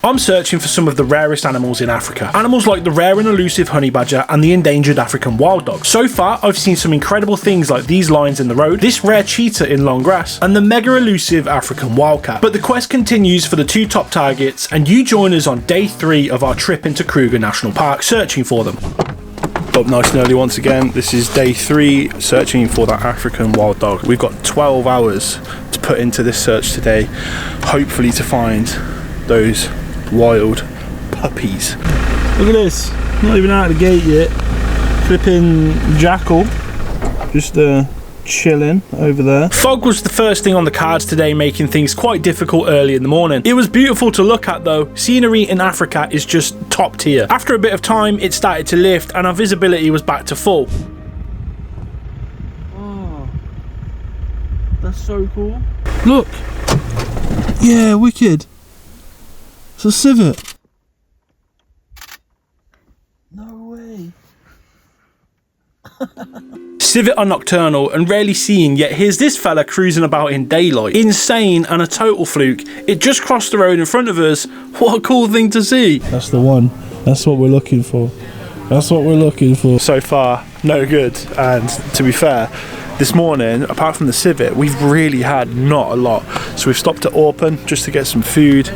I'm searching for some of the rarest animals in Africa. Animals like the rare and elusive honey badger and the endangered African wild dog. So far, I've seen some incredible things like these lions in the road, this rare cheetah in long grass, and the mega elusive African wildcat. But the quest continues for the 2 top targets, and you join us on day 3 of our trip into Kruger National Park, searching for them. Up nice and early once again. This is day 3 searching for that African wild dog. We've got 12 hours to put into this search today, hopefully to find those wild puppies. Look at this, not even out of the gate yet. Flipping jackal, just chilling over there. Fog was the first thing on the cards today, making things quite difficult early in the morning. It was beautiful to look at though. Scenery in Africa is just top tier. After a bit of time, it started to lift and our visibility was back to full. Oh, that's so cool. Look. Yeah, wicked. It's a civet. No way. Civet are nocturnal and rarely seen, yet here's this fella cruising about in daylight. Insane and a total fluke. It just crossed the road in front of us. What a cool thing to see. That's the one. That's what we're looking for. That's what we're looking for. So far, no good. And to be fair, this morning, apart from the civet, we've really had not a lot. So we've stopped at Orpen just to get some food,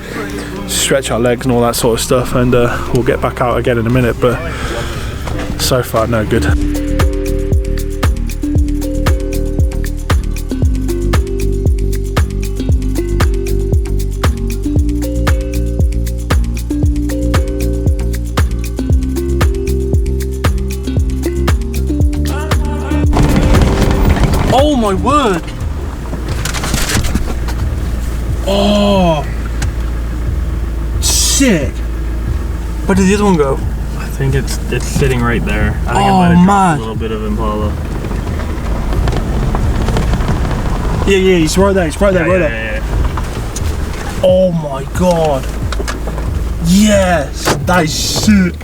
stretch our legs and all that sort of stuff, and we'll get back out again in a minute. But so far, no good. Oh my word! Oh, sick! Where did the other one go? I think it's sitting right there. I think it might have dropped a little bit of impala. Yeah, he's right there. He's right there, Yeah. Oh my god! Yes, that is sick.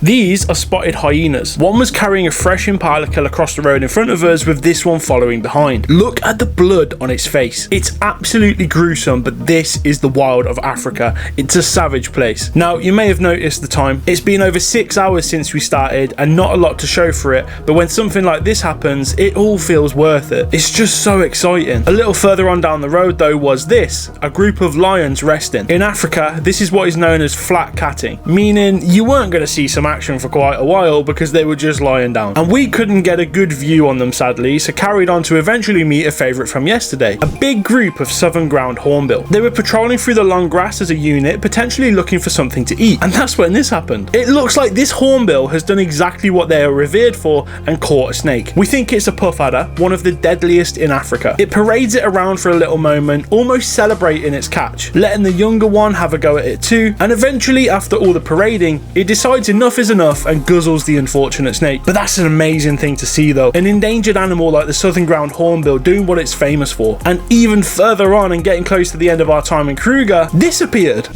These are spotted hyenas. One was carrying a fresh impala kill across the road in front of us, with this one following behind. Look at the blood on its face. It's absolutely gruesome, but this is the wild of Africa. It's a savage place. Now, you may have noticed the time. It's been over 6 hours since we started and not a lot to show for it, but when something like this happens, it all feels worth it. It's just so exciting. A little further on down the road though was this, a group of lions resting. In Africa, this is what is known as flat catting, meaning you weren't going to see some action for quite a while because they were just lying down. And we couldn't get a good view on them sadly, so carried on to eventually meet a favourite from yesterday, a big group of southern ground hornbill. They were patrolling through the long grass as a unit, potentially looking for something to eat, and that's when this happened. It looks like this hornbill has done exactly what they are revered for and caught a snake. We think it's a puff adder, one of the deadliest in Africa. It parades it around for a little moment, almost celebrating its catch, letting the younger one have a go at it too, and eventually after all the parading, it decides enough is enough and guzzles the unfortunate snake. But that's an amazing thing to see though, an endangered animal like the southern ground hornbill doing what it's famous for. And even further on and getting close to the end of our time in Kruger, disappeared.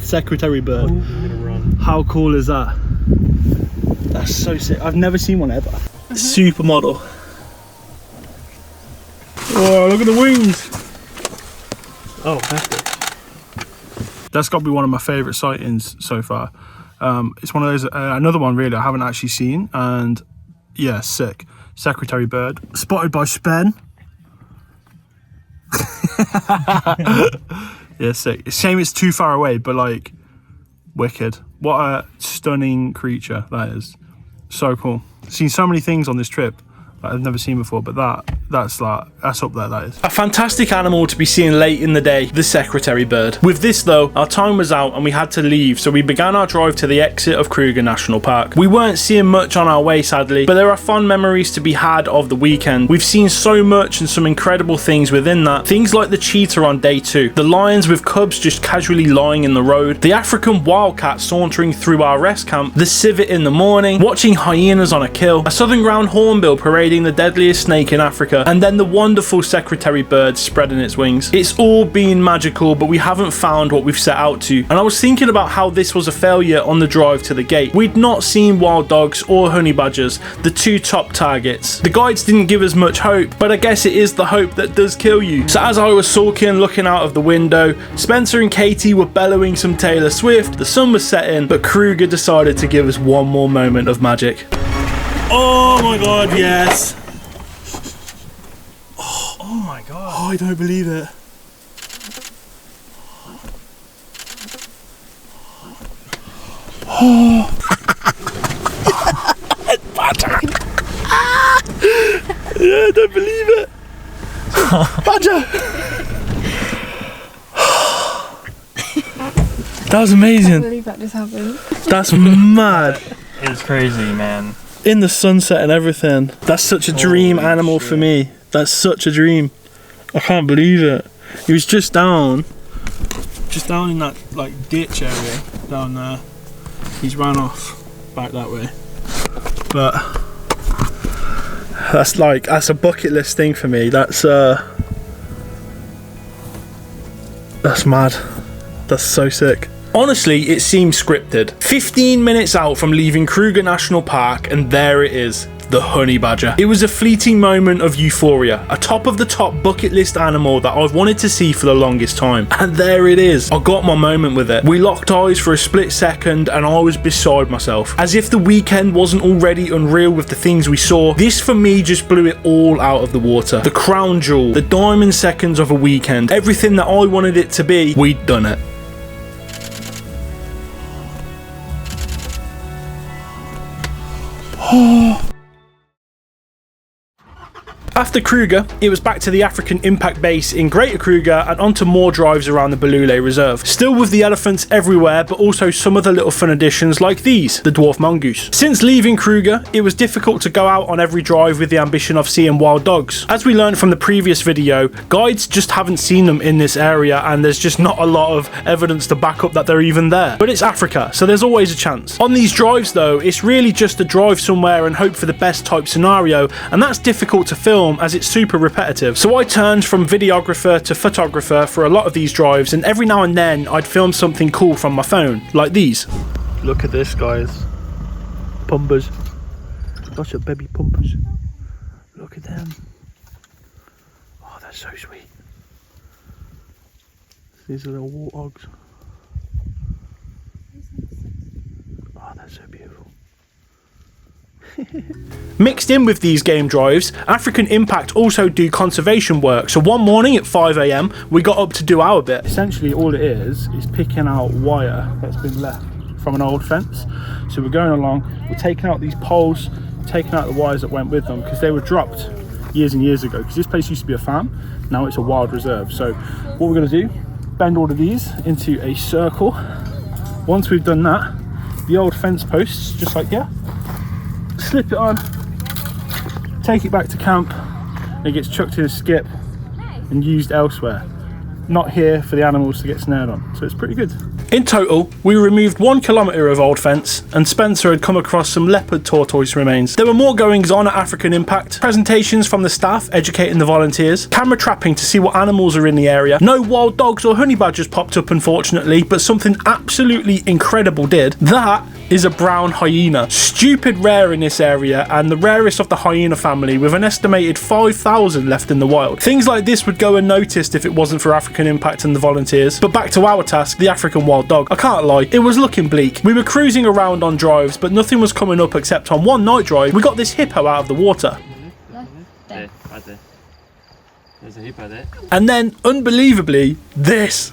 Secretary bird. How cool is that? That's so sick. I've never seen one ever. Supermodel. Oh, look at the wings. Oh, hefty. That's got to be one of my favourite sightings so far. It's one of those, another one really I haven't actually seen, and yeah, sick. Secretary bird, spotted by Spen. Yeah, sick. It's a shame it's too far away, but like, wicked. What a stunning creature that is. So cool. Seen so many things on this trip that I've never seen before, but that's up there, that is. A fantastic animal to be seen late in the day, the secretary bird. With this though, our time was out and we had to leave, so we began our drive to the exit of Kruger National Park. We weren't seeing much on our way sadly, but there are fun memories to be had of the weekend. We've seen so much and some incredible things within that. Things like the cheetah on day 2, the lions with cubs just casually lying in the road, the African wildcat sauntering through our rest camp, the civet in the morning, watching hyenas on a kill, a southern ground hornbill parade hiding the deadliest snake in Africa, and then the wonderful secretary bird spreading its wings. It's all been magical, but we haven't found what we've set out to. And I was thinking about how this was a failure on the drive to the gate. We'd not seen wild dogs or honey badgers, the two top targets. The guides didn't give us much hope, but I guess it is the hope that does kill you. So as I was sulking, looking out of the window, Spencer and Katie were bellowing some Taylor Swift, the sun was setting, but Kruger decided to give us one more moment of magic. Oh my god, yes. Oh my god. Oh, I don't believe it. Oh. Yeah, I don't believe it. Badger. That was amazing. I can't believe that just happened. That's mad. It's crazy, man. In the sunset and everything. That's such a dream animal for me. That's such a dream. I can't believe it. He was just down in that like ditch area down there. He's ran off back that way. But that's a bucket list thing for me. That's mad. That's so sick. Honestly, it seems scripted. 15 minutes out from leaving Kruger National Park, and there it is, the honey badger. It was a fleeting moment of euphoria, a top of the top bucket list animal that I've wanted to see for the longest time. And there it is. I got my moment with it. We locked eyes for a split second and I was beside myself. As if the weekend wasn't already unreal with the things we saw, this for me just blew it all out of the water. The crown jewel, the diamond seconds of a weekend, everything that I wanted it to be, we'd done it. After Kruger, it was back to the African Impact Base in Greater Kruger and onto more drives around the Balule Reserve. Still with the elephants everywhere, but also some other little fun additions like these, the dwarf mongoose. Since leaving Kruger, it was difficult to go out on every drive with the ambition of seeing wild dogs. As we learned from the previous video, guides just haven't seen them in this area and there's just not a lot of evidence to back up that they're even there. But it's Africa, so there's always a chance. On these drives though, it's really just to drive somewhere and hope for the best type scenario, and that's difficult to film as it's super repetitive. So I turned from videographer to photographer for a lot of these drives, and every now and then I'd film something cool from my phone, like these. Look at this, guys. Pumbas. Lots of baby pumbas. Look at them. Oh, they're so sweet. These are little warthogs. Oh, they're so beautiful. Mixed in with these game drives, African Impact also do conservation work. So one morning at 5 AM, we got up to do our bit. Essentially all it is picking out wire that's been left from an old fence. So we're going along, we're taking out these poles, taking out the wires that went with them because they were dropped years and years ago, because this place used to be a farm, now it's a wild reserve. So what we're going to do, bend all of these into a circle. Once we've done that, the old fence posts, just like here, slip it on, take it back to camp, and it gets chucked in a skip and used elsewhere. Not here for the animals to get snared on, so it's pretty good. In total, we removed 1 kilometre of old fence, and Spencer had come across some leopard tortoise remains. There were more goings on at African Impact, presentations from the staff educating the volunteers, camera trapping to see what animals are in the area. No wild dogs or honey badgers popped up unfortunately, but something absolutely incredible did. That is a brown hyena. Stupid rare in this area, and the rarest of the hyena family, with an estimated 5,000 left in the wild. Things like this would go unnoticed if it wasn't for African Impact and the volunteers. But back to our task, the African wild dog. I can't lie, it was looking bleak. We were cruising around on drives, but nothing was coming up except on one night drive, we got this hippo out of the water. There, right there. There's a hippo there. And then, unbelievably, this.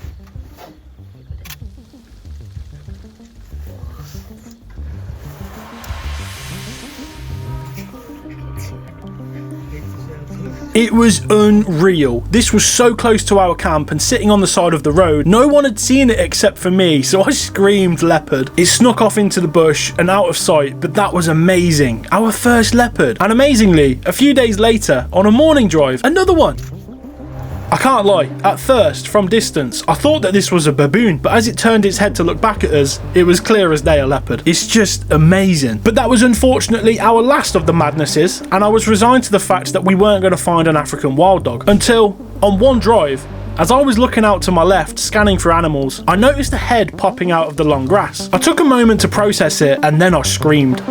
It was unreal. This was so close to our camp and sitting on the side of the road. No one had seen it except for me, so I screamed leopard. It snuck off into the bush and out of sight, but that was amazing. Our first leopard. And amazingly, a few days later, on a morning drive, another one. I can't lie, at first, from distance, I thought that this was a baboon, but as it turned its head to look back at us, it was clear as day a leopard. It's just amazing. But that was unfortunately our last of the madnesses, and I was resigned to the fact that we weren't going to find an African wild dog, until, on one drive, as I was looking out to my left, scanning for animals, I noticed a head popping out of the long grass. I took a moment to process it, and then I screamed.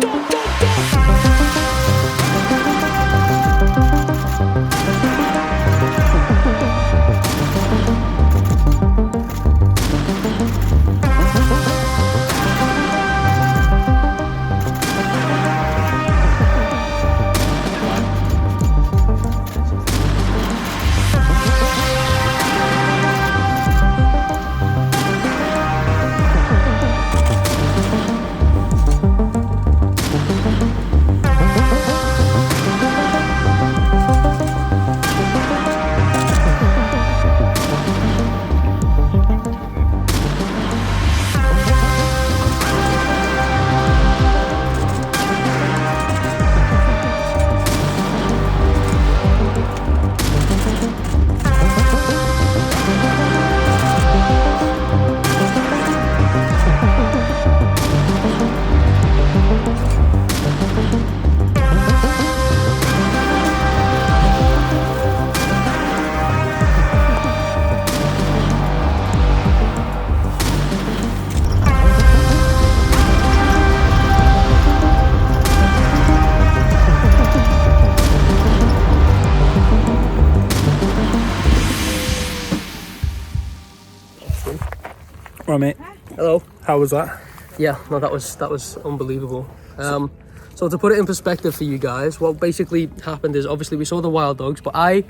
Right, mate. Hello. How was that? Yeah, no, that was unbelievable. So to put it in perspective for you guys, what basically happened is obviously we saw the wild dogs, but I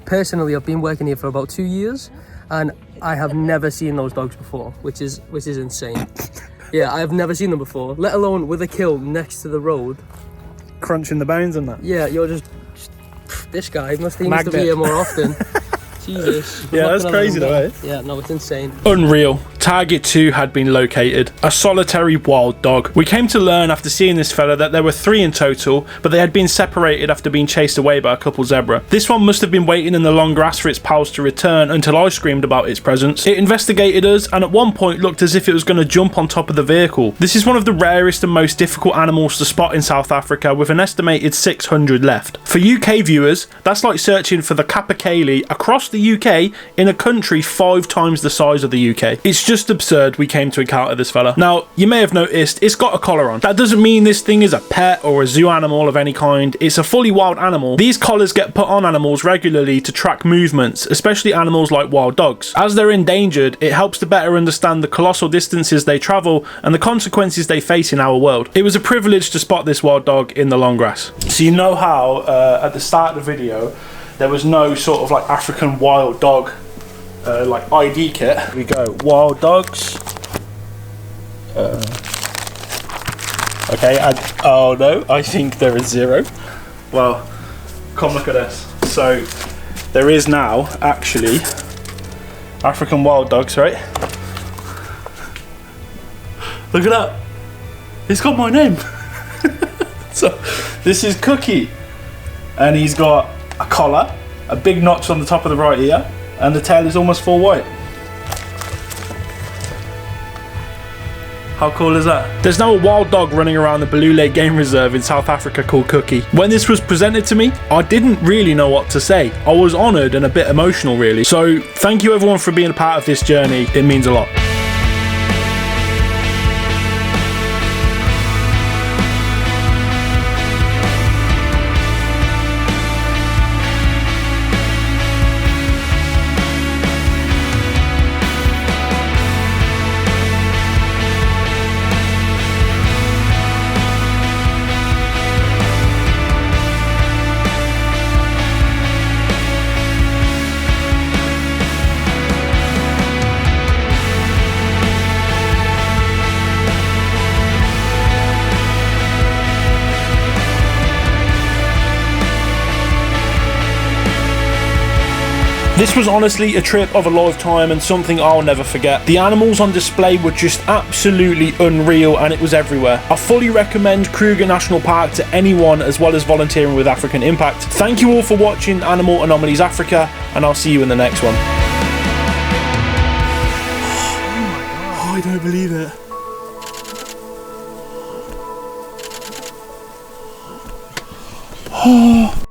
personally have been working here for about 2 years, and I have never seen those dogs before, which is insane. Yeah, I have never seen them before, let alone with a kill next to the road. Crunching the bones and that. Yeah, you're just this guy must he needs to be here more often. Jesus. Yeah, that's crazy though, eh? Yeah, no, it's insane. Unreal. Target 2 had been located. A solitary wild dog. We came to learn after seeing this fella that there were 3 in total, but they had been separated after being chased away by a couple zebra. This one must have been waiting in the long grass for its pals to return until I screamed about its presence. It investigated us and at one point looked as if it was going to jump on top of the vehicle. This is one of the rarest and most difficult animals to spot in South Africa, with an estimated 600 left. For UK viewers, that's like searching for the capercaillie across the UK in a country 5 times the size of the UK. It's just absurd we came to encounter this fella. Now, you may have noticed it's got a collar on. That doesn't mean this thing is a pet or a zoo animal of any kind. It's a fully wild animal. These collars get put on animals regularly to track movements, especially animals like wild dogs. As they're endangered, it helps to better understand the colossal distances they travel and the consequences they face in our world. It was a privilege to spot this wild dog in the long grass. So you know how at the start of the video there was no sort of like African wild dog like ID kit. We go wild dogs. Okay, oh no, I think there is 0. Well, come look at this. So there is now actually African wild dogs, right? Look at that. It's got my name. So this is Cookie, and he's got a collar, a big notch on the top of the right ear, and the tail is almost full white. How cool is that? There's now a wild dog running around the Balule Game Reserve in South Africa called Cookie. When this was presented to me, I didn't really know what to say. I was honoured and a bit emotional really. So thank you everyone for being a part of this journey. It means a lot. This was honestly a trip of a lifetime and something I'll never forget. The animals on display were just absolutely unreal and it was everywhere. I fully recommend Kruger National Park to anyone, as well as volunteering with African Impact. Thank you all for watching Animal Anomalies Africa, and I'll see you in the next one. Oh, I don't believe it. Oh.